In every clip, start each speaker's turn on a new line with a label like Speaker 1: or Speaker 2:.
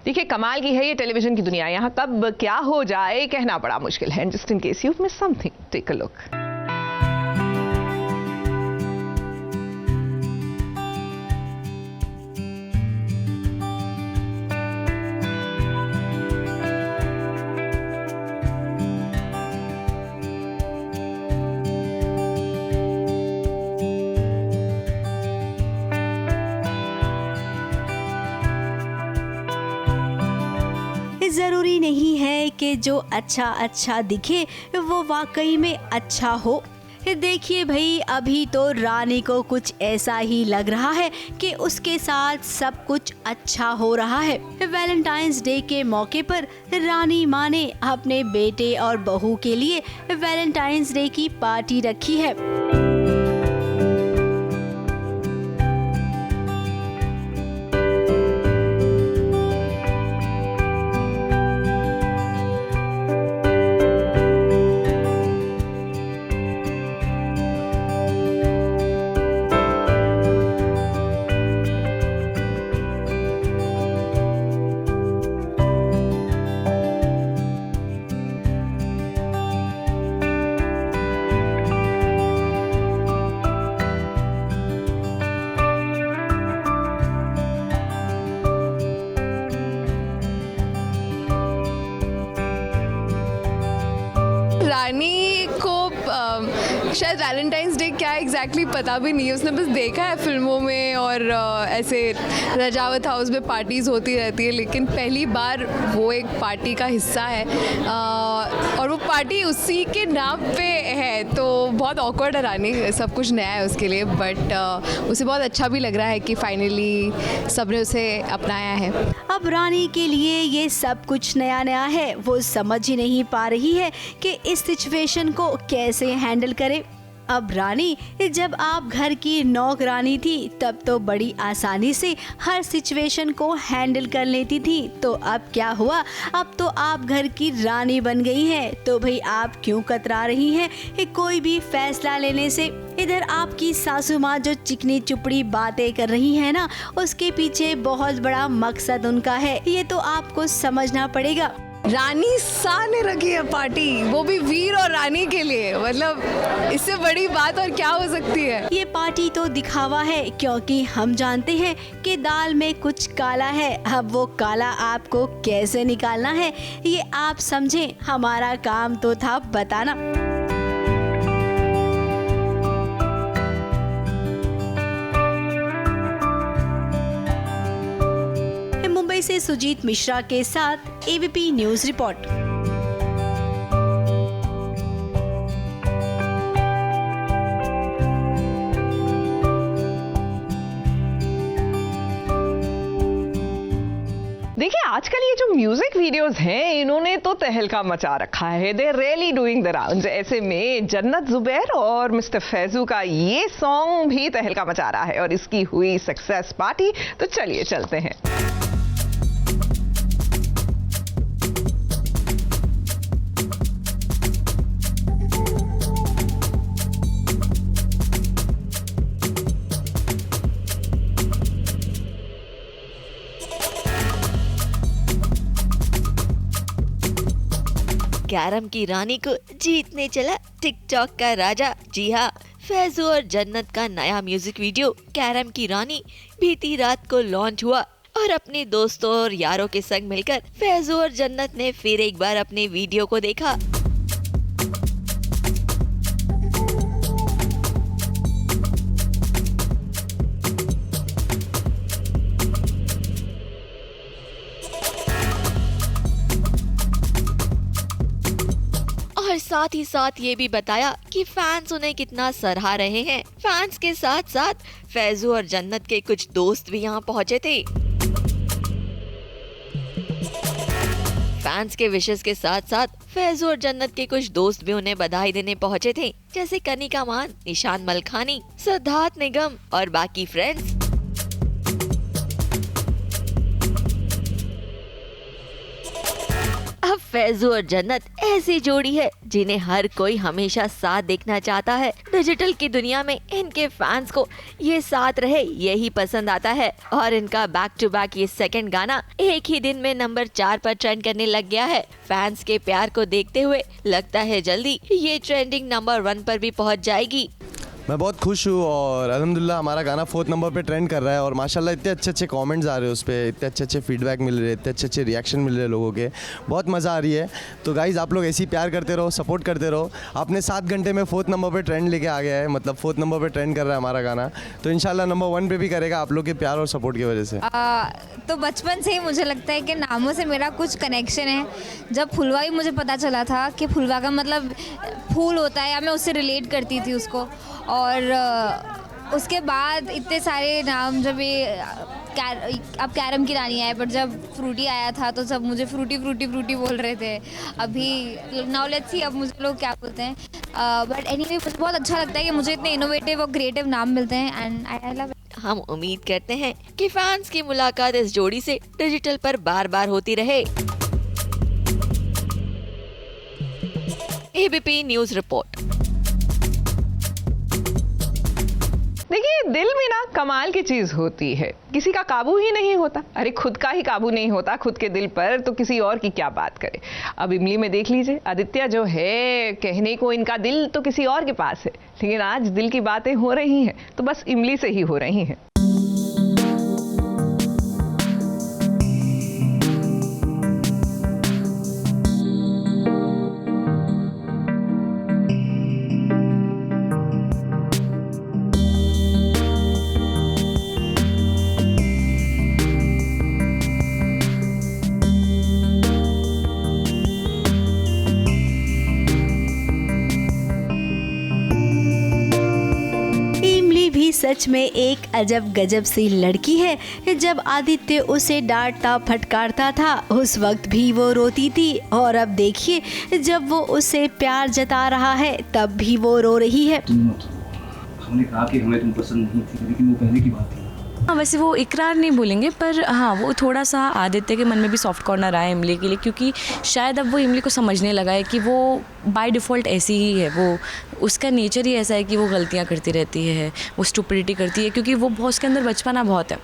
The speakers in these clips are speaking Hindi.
Speaker 1: देखिए कमाल की है ये टेलीविजन की दुनिया, यहाँ कब क्या हो जाए कहना बड़ा मुश्किल है। Just in case you miss something, take a look.
Speaker 2: जरूरी नहीं है कि जो अच्छा दिखे वो वाकई में अच्छा हो। देखिए भाई, अभी तो रानी को कुछ ऐसा ही लग रहा है कि उसके साथ सब कुछ अच्छा हो रहा है। वैलेंटाइंस डे के मौके पर रानी माँ ने अपने बेटे और बहू के लिए वैलेंटाइंस डे की पार्टी रखी है।
Speaker 3: रानी को शायद वैलेंटाइंस डे क्या एग्जैक्टली पता भी नहीं है। उसने बस देखा है फिल्मों में और ऐसे रजावत हाउस में पार्टीज़ होती रहती है, लेकिन पहली बार वो एक पार्टी का हिस्सा है और वो पार्टी उसी के नाम पे है, तो बहुत ऑकवर्ड है। रानी सब कुछ नया है उसके लिए, बट उसे बहुत अच्छा भी लग रहा है कि फाइनली सबने उसे अपनाया है।
Speaker 2: अब रानी के लिए ये सब कुछ नया नया है, वो समझ ही नहीं पा रही है कि इस सिचुएशन को कैसे हैंडल करे। अब रानी, जब आप घर की नौकरानी थी तब तो बड़ी आसानी से हर सिचुएशन को हैंडल कर लेती थी, तो अब क्या हुआ, अब तो आप घर की रानी बन गई हैं, तो भाई आप क्यों कतरा रही हैं कोई भी फैसला लेने से। इधर आपकी सासू माँ जो चिकनी चुपड़ी बातें कर रही है ना, उसके पीछे बहुत बड़ा मकसद उनका है, ये तो आपको समझना पड़ेगा।
Speaker 3: रानी सा ने रखी है पार्टी, वो भी वीर और रानी के लिए, मतलब इससे बड़ी बात और क्या हो सकती है।
Speaker 2: ये पार्टी तो दिखावा है, क्योंकि हम जानते हैं कि दाल में कुछ काला है। अब वो काला आपको कैसे निकालना है ये आप समझें, हमारा काम तो था बताना। मुंबई से सुजीत मिश्रा के साथ एबीपी न्यूज रिपोर्ट।
Speaker 1: देखिए आजकल ये जो म्यूजिक वीडियोस हैं इन्होंने तो तहलका मचा रखा है। They really doing the rounds. ऐसे में जन्नत जुबैर और मिस्टर फैजू का ये सॉन्ग भी तहलका मचा रहा है और इसकी हुई सक्सेस पार्टी। तो चलिए चलते हैं।
Speaker 4: कैरम की रानी को जीतने चला टिकटॉक का राजा। जी हाँ, फैजू और जन्नत का नया म्यूजिक वीडियो कैरम की रानी बीती रात को लॉन्च हुआ और अपने दोस्तों और यारों के संग मिलकर फैजू और जन्नत ने फिर एक बार अपने वीडियो को देखा। और साथ ही साथ ये भी बताया कि फैंस उन्हें कितना सराह रहे हैं। फैंस के साथ साथ फैजू और जन्नत के कुछ दोस्त भी यहाँ पहुँचे थे। फैंस के विशेस के साथ साथ फैजू और जन्नत के कुछ दोस्त भी उन्हें बधाई देने पहुँचे थे, जैसे कनिका मान, निशान मलखानी, सिद्धार्थ निगम और बाकी फ्रेंड्स। अब फैजू और जन्नत ऐसी जोड़ी है जिन्हें हर कोई हमेशा साथ देखना चाहता है। डिजिटल की दुनिया में इनके फैंस को ये साथ रहे यही पसंद आता है और इनका बैक टू बैक ये सेकंड गाना एक ही दिन में नंबर 4 पर ट्रेंड करने लग गया है। फैंस के प्यार को देखते हुए लगता है जल्दी ये ट्रेंडिंग नंबर 1 पर भी पहुंच जाएगी।
Speaker 5: मैं बहुत खुश हूँ और अल्हम्दुलिल्लाह हमारा गाना 4th नंबर पे ट्रेंड कर रहा है और माशाल्लाह इतने अच्छे कमेंट्स आ रहे हैं उस पर, इतने अच्छे फीडबैक मिल रहे हैं, इतने अच्छे रिएक्शन मिल रहे हैं लोगों के, बहुत मज़ा आ रही है। तो गाइज़ आप लोग ऐसे ही प्यार करते रहो, सपोर्ट करते रहो। आपने 7 घंटे में 4th नंबर पे ट्रेंड लेके आ गया है, मतलब 4th नंबर पे ट्रेंड कर रहा है हमारा गाना, तो इंशाल्लाह नंबर 1 पे भी करेगा आप लोग के प्यार और सपोर्ट की वजह से।
Speaker 6: तो बचपन से ही मुझे लगता है कि नामों से मेरा कुछ कनेक्शन है। जब फुलवा ही मुझे पता चला था कि फुलवा का मतलब फूल होता है, या मैं उससे रिलेट करती थी उसको। और उसके बाद इतने सारे नाम, जब ये अब कैरम की रानी आए, बट जब फ्रूटी आया था तो सब मुझे फ्रूटी बोल रहे थे। अभी नाउ लेट्स सी अब मुझे लोग क्या बोलते हैं। बट एनीवे मुझे बहुत अच्छा लगता है कि मुझे इतने इनोवेटिव और क्रिएटिव नाम मिलते हैं एंड आई लव इट।
Speaker 4: हम उम्मीद करते हैं कि फैंस की मुलाकात इस जोड़ी से डिजिटल पर बार बार होती रहे। ABP news report.
Speaker 1: देखिए, दिल में ना कमाल की चीज होती है, किसी का काबू ही नहीं होता। अरे खुद का ही काबू नहीं होता खुद के दिल पर, तो किसी और की क्या बात करे। अब इमली में देख लीजिए, आदित्य जो है, कहने को इनका दिल तो किसी और के पास है, लेकिन आज दिल की बातें हो रही हैं तो बस इमली से ही हो रही हैं।
Speaker 2: भी सच में एक अजब गजब सी लड़की है। जब आदित्य उसे डांटता फटकारता था उस वक्त भी वो रोती थी, और अब देखिए जब वो उसे प्यार जता रहा है तब भी वो रो रही है।
Speaker 7: हमने कहा कि हमें तुम पसंद नहीं थी, लेकिन वो पहले की बात थी।
Speaker 8: हाँ, वैसे वो इकरार नहीं बोलेंगे, पर हाँ वो थोड़ा सा आदित्य के मन में भी सॉफ्ट कॉर्नर आया इमली के लिए, क्योंकि शायद अब वो इमली को समझने लगा है कि वो बाय डिफ़ॉल्ट ऐसी ही है, वो उसका नेचर ही ऐसा है कि वो गलतियाँ करती रहती है, वो स्टुपिडिटी करती है, क्योंकि वो बहुत उसके अंदर बचपना बहुत है।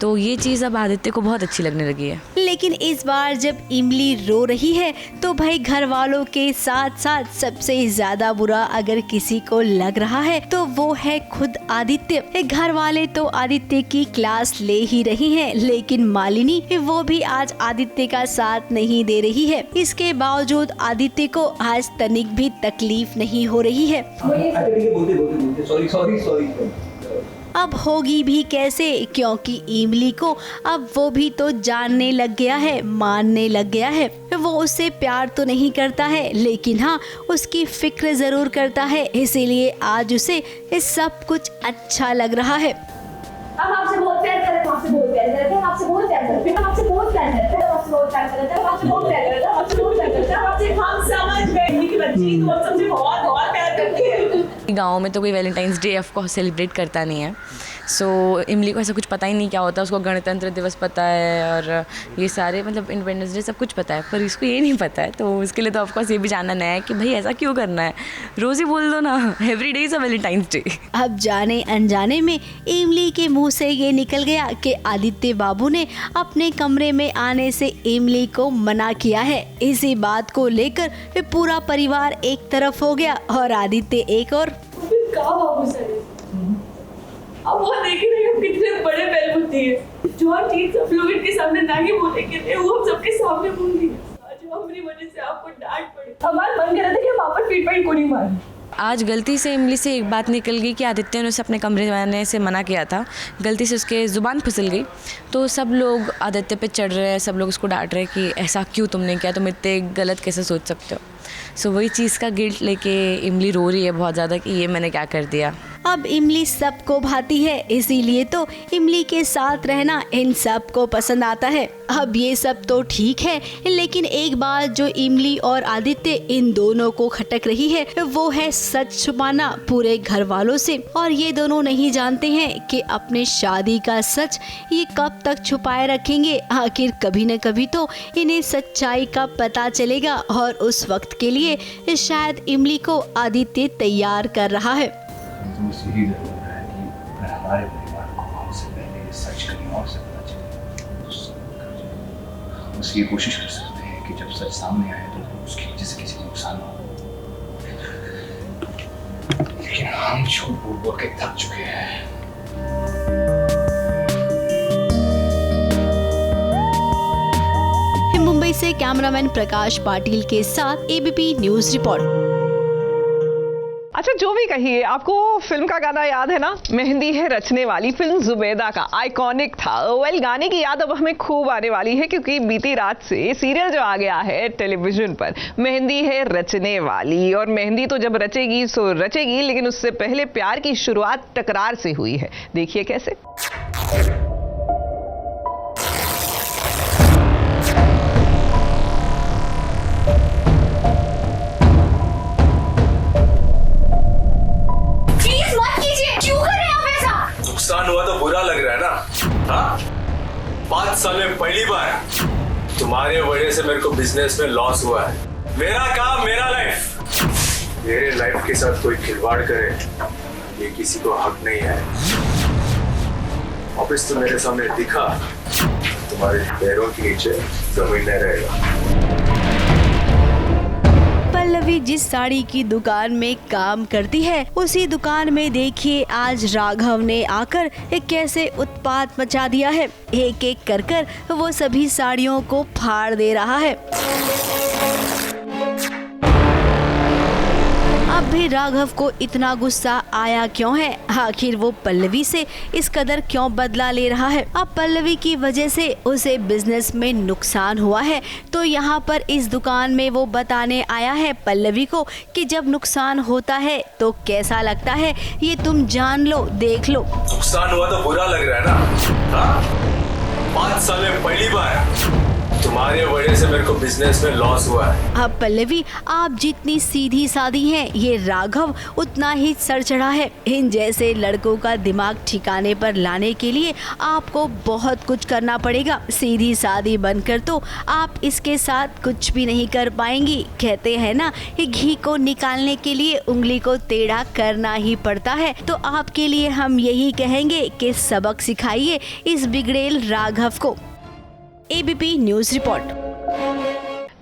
Speaker 8: तो ये चीज़ अब आदित्य को बहुत अच्छी लगने लगी है।
Speaker 2: लेकिन इस बार जब इमली रो रही है तो भाई घर वालों के साथ साथ सबसे ज्यादा बुरा अगर किसी को लग रहा है तो वो है खुद आदित्य। घर वाले तो आदित्य की क्लास ले ही रही हैं, लेकिन मालिनी वो भी आज आदित्य का साथ नहीं दे रही है। इसके बावजूद आदित्य को आज तनिक भी तकलीफ नहीं हो रही है। अब होगी भी कैसे, क्योंकि इमली को अब वो भी तो जानने लग गया है, मानने लग गया है। वो उससे प्यार तो नहीं करता है, लेकिन हाँ उसकी फिक्र जरूर करता है, इसीलिए आज उसे इस सब कुछ अच्छा लग रहा है।
Speaker 9: हम आपसे बहुत प्यार करते हैं, आपसे बहुत प्यार करते हैं, आपसे बहुत प्यार करते हैं, आपसे बहुत प्यार करते हैं, आपसे बहुत प्यार करते हैं, आपसे बहुत प्यार करते हैं, आपसे बहुत प्यार करते हैं, आपसे हम समझ गए कि बच्ची तुम सबसे बहुत बहुत प्यार करती है।
Speaker 8: गाँव में तो कोई Valentine's day of course celebrate करता नहीं है, सो इमली को ऐसा कुछ पता ही नहीं क्या होता है। उसको गणतंत्र दिवस पता है और ये सारे मतलब इंडिपेंडेंस डे सब कुछ पता है, पर इसको ये नहीं पता है। तो उसके लिए तो ऑफकोर्स ये भी जानना नया है कि भाई ऐसा क्यों करना है, रोज़ ही बोल दो ना every day is a Valentine's day.
Speaker 2: अब जाने अनजाने में इमली के मुंह से ये निकल गया कि आदित्य बाबू ने अपने कमरे में आने से इमली को मना किया है। इसी बात को लेकर पूरा परिवार एक तरफ हो गया और आदित्य एक और।
Speaker 9: बाबू सर अब वो देख रहे हैं कितने बड़े बेलबुद्धि है, जो हर चीज सब लोग इनके सामने ना ही बोलेंगे थे, वो हम सबके सामने बोल दिए। आज हमारी वजह से आपको डांट पड़ी, हमारा मन कर रहा था कि हम आपस पीट पीट को नहीं मारें।
Speaker 8: आज गलती से इमली से एक बात निकल गई कि आदित्य ने उसे अपने कमरे में आने से मना किया था, गलती से उसके ज़ुबान फिसल गई, तो सब लोग आदित्य पे चढ़ रहे हैं, सब लोग उसको डांट रहे हैं कि ऐसा क्यों तुमने किया, तुम इतने गलत कैसे सोच सकते हो। सो वही चीज़ का गिल्ट लेके इमली रो रही है बहुत ज़्यादा कि ये मैंने क्या कर दिया।
Speaker 2: अब इमली सबको भाती है, इसीलिए तो इमली के साथ रहना इन सबको पसंद आता है। अब ये सब तो ठीक है, लेकिन एक बात जो इमली और आदित्य इन दोनों को खटक रही है वो है सच छुपाना पूरे घर वालों से। और ये दोनों नहीं जानते हैं कि अपने शादी का सच ये कब तक छुपाए रखेंगे। आखिर कभी न कभी तो इन्हें सच्चाई का पता चलेगा और उस वक्त के लिए शायद इमली को आदित्य तैयार कर रहा है।
Speaker 7: तो बस यही डर लग रहा है कि अगर हमारे परिवार को हमसे पहले ये सच कहीं और से पता चले तो सब कर जाए। बस ये कोशिश कर सकते हैं कि जब सच सामने आए तो उसकी वजह से किसी को नुकसान ना हो। लेकिन हम झूठ बोल बोल के थक चुके हैं।
Speaker 2: मुंबई से कैमरामैन प्रकाश पाटिल के साथ एबीपी न्यूज रिपोर्ट।
Speaker 1: अच्छा, जो भी कहिए, आपको फिल्म का गाना याद है ना, मेहंदी है रचने वाली, फिल्म जुबैदा का, आइकॉनिक था। वेल, गाने की याद अब हमें खूब आने वाली है क्योंकि बीती रात से सीरियल जो आ गया है टेलीविजन पर, मेहंदी है रचने वाली। और मेहंदी तो जब रचेगी सो रचेगी, लेकिन उससे पहले प्यार की शुरुआत टकरार से हुई है। देखिए कैसे।
Speaker 10: नुकसान हुआ तो बुरा लग रहा है ना? हाँ? 5 साल में पहली बार तुम्हारे वजह से मेरे को बिजनेस में लॉस हुआ है। मेरा काम, मेरा लाइफ। मेरे लाइफ के साथ कोई खिलवाड़ करे ये किसी को हक नहीं है। ऑफिस तो मेरे सामने दिखा, तुम्हारे पैरों के नीचे जमीन नहीं रहेगा।
Speaker 2: पल्लवी जिस साड़ी की दुकान में काम करती है उसी दुकान में देखिए आज राघव ने आकर कैसे उत्पात मचा दिया है। एक एक कर वो सभी साड़ियों को फाड़ दे रहा है। अब भी राघव को इतना गुस्सा आया क्यों है? आखिर वो पल्लवी से इस कदर क्यों बदला ले रहा है? अब पल्लवी की वजह से उसे बिजनेस में नुकसान हुआ है, तो यहाँ पर इस दुकान में वो बताने आया है पल्लवी को कि जब नुकसान होता है तो कैसा लगता है, ये तुम जान लो, देख लो।
Speaker 10: नुकसान हुआ तो बुरा लग रहा है ना? हाँ? 5 साल में पहली बार तुम्हारे वजह से मेरे को बिजनेस में लॉस हुआ है।
Speaker 2: अब पल्लवी, आप जितनी सीधी सादी हैं, ये राघव उतना ही सर चढ़ा है। इन जैसे लड़कों का दिमाग ठिकाने पर लाने के लिए आपको बहुत कुछ करना पड़ेगा। सीधी सादी बनकर तो आप इसके साथ कुछ भी नहीं कर पाएंगी। कहते हैं ना, ये घी को निकालने के लिए उंगली को टेढ़ा करना ही पड़ता है। तो आपके लिए हम यही कहेंगे कि सबक सिखाइए इस बिगड़ेल राघव को। ABP news report.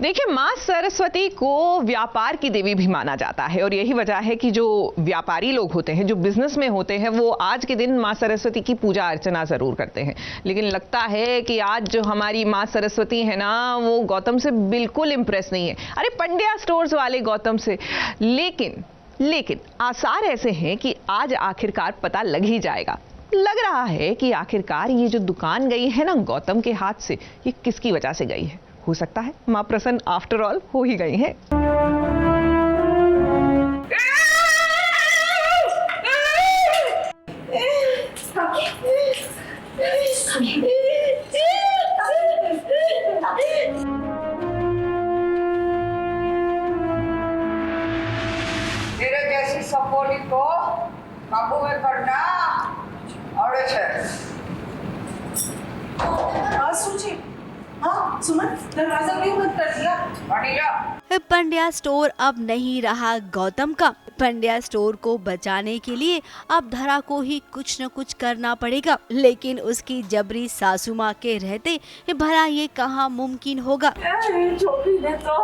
Speaker 1: देखिए, माँ सरस्वती को व्यापार की देवी भी माना जाता है और यही वजह है कि जो व्यापारी लोग होते हैं, जो बिजनेस में होते हैं, वो आज के दिन माँ सरस्वती की पूजा अर्चना जरूर करते हैं। लेकिन लगता है कि आज जो हमारी माँ सरस्वती है ना, वो गौतम से बिल्कुल इम्प्रेस नहीं है। अरे पंड्या स्टोर्स वाले गौतम से। लेकिन आसार ऐसे हैं कि आज आखिरकार पता लग ही जाएगा। लग रहा है कि आखिरकार ये जो दुकान गई है ना गौतम के हाथ से, ये किसकी वजह से गई है। हो सकता है माँ प्रसन्न आफ्टर ऑल हो ही गई है।
Speaker 11: तेरे जैसी सपोर्टी को काबू में करना आवड़े छे।
Speaker 9: सुची, हाँ सुमन, दरवाजा क्यों बंद कर दिया?
Speaker 11: पानी जा।
Speaker 2: पंड्या स्टोर अब नहीं रहा गौतम का। पंड्या स्टोर को बचाने के लिए अब धरा को ही कुछ न कुछ करना पड़ेगा, लेकिन उसकी जबरी सासू माँ के रहते भला ये कहाँ मुमकिन होगा।
Speaker 9: छोटी ने तो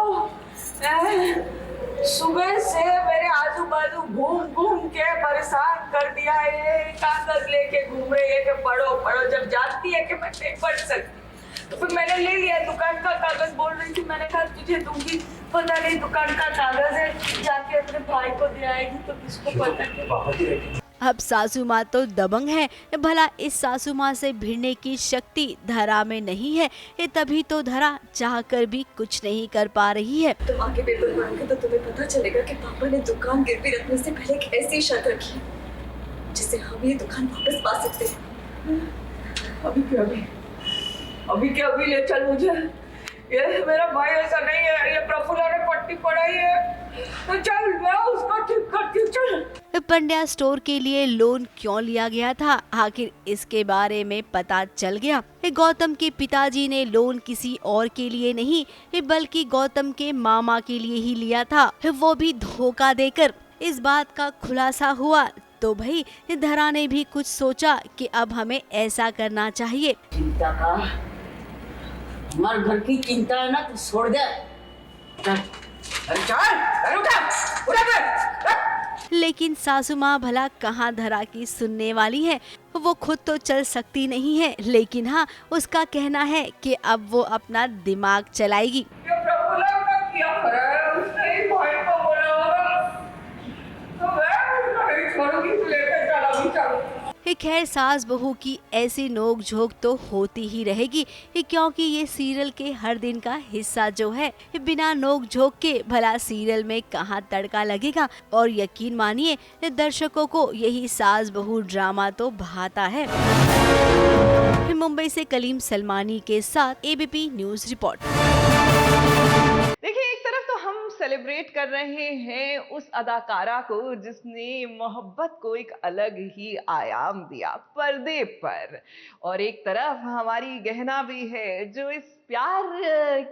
Speaker 9: सुबह से मेरे आजू बाजू घूम के परेशान कर दिया है। कागज लेके घूम रही है कि पढ़ो पढ़ो, जब जानती है कि मैं नहीं पढ़ सकती। तो फिर मैंने ले लिया दुकान का कागज। बोल रही थी, मैंने कहा तुझे दूंगी, पता नहीं दुकान का कागज है, जाके अपने भाई को दे आएगी तो किसको पता।
Speaker 2: अब सासू माँ तो दबंग है, भला इस सासू माँ से भिड़ने की शक्ति धरा में नहीं है, तभी तो धरा चाहकर भी कुछ नहीं कर पा रही है।
Speaker 9: तुम आगे पेपर पढ़ोगे तो तुम्हें पता चलेगा कि पापा ने दुकान गिरवी रखने से पहले एक ऐसी शर्त रखी जिससे हम ये दुकान वापस पा सकते हैं। अभी के अभी ले चल मुझे। ये मेरा भाई ऐसा नहीं है, ये प्रफुल्ला ने पट्टी पढ़ाई है, तो चल मैं उसको ठीक करती हूँ, चल।
Speaker 2: पंड्या स्टोर के लिए लोन क्यों लिया गया था, आखिर इसके बारे में पता चल गया। गौतम के पिताजी ने लोन किसी और के लिए नहीं बल्कि गौतम के मामा के लिए ही लिया था, वो भी धोखा देकर। इस बात का खुलासा हुआ तो भाई धरा ने भी कुछ सोचा कि अब हमें ऐसा करना चाहिए।
Speaker 12: चिंता का हमारे घर की चिंता है ना, तो छोड़ दे। चल चल उठा।
Speaker 2: लेकिन सासू माँ भला कहाँ धरा की सुनने वाली है। वो खुद तो चल सकती नहीं है, लेकिन हाँ उसका कहना है कि अब वो अपना दिमाग चलाएगी। खैर सास बहू की ऐसी नोक झोंक तो होती ही रहेगी, क्योंकि ये सीरियल के हर दिन का हिस्सा जो है। बिना नोक झोंक के भला सीरियल में कहाँ तड़का लगेगा। और यकीन मानिए दर्शकों को यही सास बहू ड्रामा तो भाता है। मुंबई से कलीम सलमानी के साथ एबीपी न्यूज रिपोर्ट।
Speaker 1: देखिए, एक तरफ तो हम सेलिब्रेट कर रहे हैं उस अदाकारा को जिसने मोहब्बत को एक अलग ही आयाम दिया पर्दे पर, और एक तरफ हमारी गहना भी है जो इस प्यार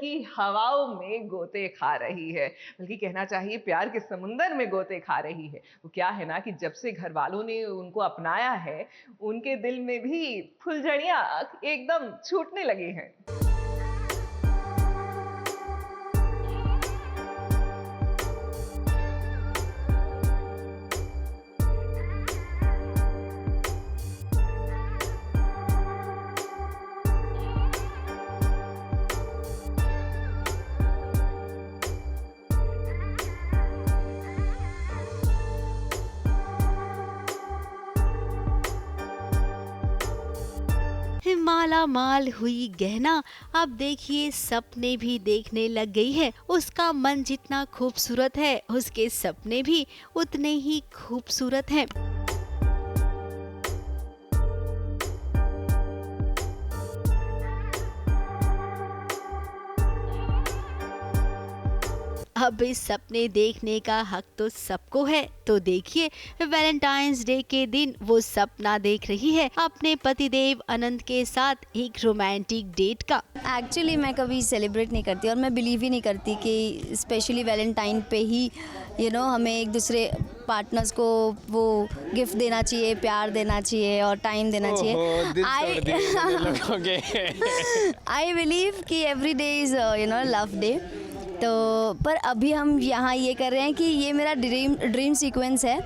Speaker 1: की हवाओं में गोते खा रही है, बल्कि कहना चाहिए प्यार के समुंदर में गोते खा रही है। वो क्या है ना कि जब से घर वालों ने उनको अपनाया है, उनके दिल में भी फुलझड़ियां एकदम छूटने लगी हैं।
Speaker 2: माला माल हुई गहना अब देखिए सपने भी देखने लग गई है। उसका मन जितना खूबसूरत है उसके सपने भी उतने ही खूबसूरत हैं। अब इस सपने देखने का हक तो सबको है, तो देखिए वैलेंटाइंस डे के दिन वो सपना देख रही है अपने पतिदेव अनंत के साथ एक रोमांटिक डेट का।
Speaker 6: एक्चुअली मैं कभी सेलिब्रेट नहीं करती और मैं बिलीव ही नहीं करती कि स्पेशली वैलेंटाइन पे ही हमें एक दूसरे पार्टनर्स को वो गिफ्ट देना चाहिए, प्यार देना चाहिए और टाइम देना चाहिए। आई बिलीव कि every day is love day. तो पर अभी हम यहाँ ये कर रहे हैं कि ये मेरा ड्रीम सीक्वेंस है।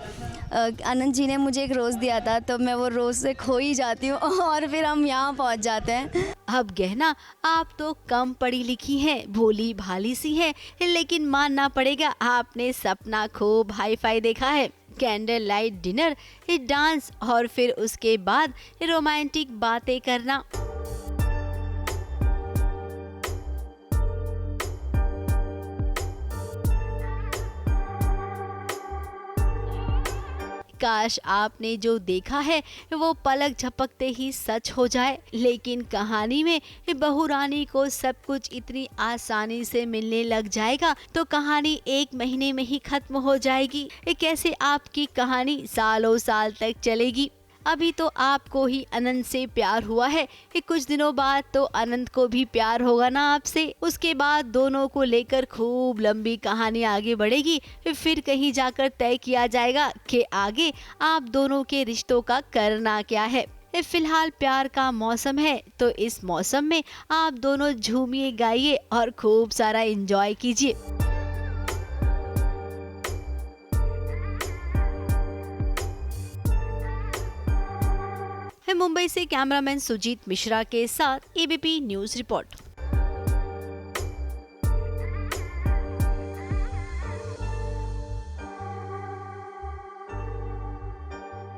Speaker 6: अनंत जी ने मुझे एक रोज़ दिया था, तो मैं वो रोज़ से खो ही जाती हूँ और फिर हम यहाँ पहुँच जाते हैं।
Speaker 2: अब गहना आप तो कम पढ़ी लिखी हैं, भोली भाली सी है, लेकिन मानना पड़ेगा आपने सपना खूब हाई फाई देखा है। कैंडल लाइट डिनर, डांस और फिर उसके बाद रोमांटिक बातें करना। काश आपने जो देखा है वो पलक झपकते ही सच हो जाए, लेकिन कहानी में बहू रानी को सब कुछ इतनी आसानी से मिलने लग जाएगा तो कहानी 1 महीने में ही खत्म हो जाएगी। कैसे आपकी कहानी सालों साल तक चलेगी। अभी तो आपको ही अनंत से प्यार हुआ है, कुछ दिनों बाद तो अनंत को भी प्यार होगा ना आपसे। उसके बाद दोनों को लेकर खूब लंबी कहानी आगे बढ़ेगी, फिर कहीं जाकर तय किया जाएगा कि आगे आप दोनों के रिश्तों का करना क्या है। फिलहाल प्यार का मौसम है, तो इस मौसम में आप दोनों झूमिए, गाइए और खूब सारा एंजॉय कीजिए। मुंबई से कैमरामैन सुजीत मिश्रा के साथ एबीपी न्यूज रिपोर्ट।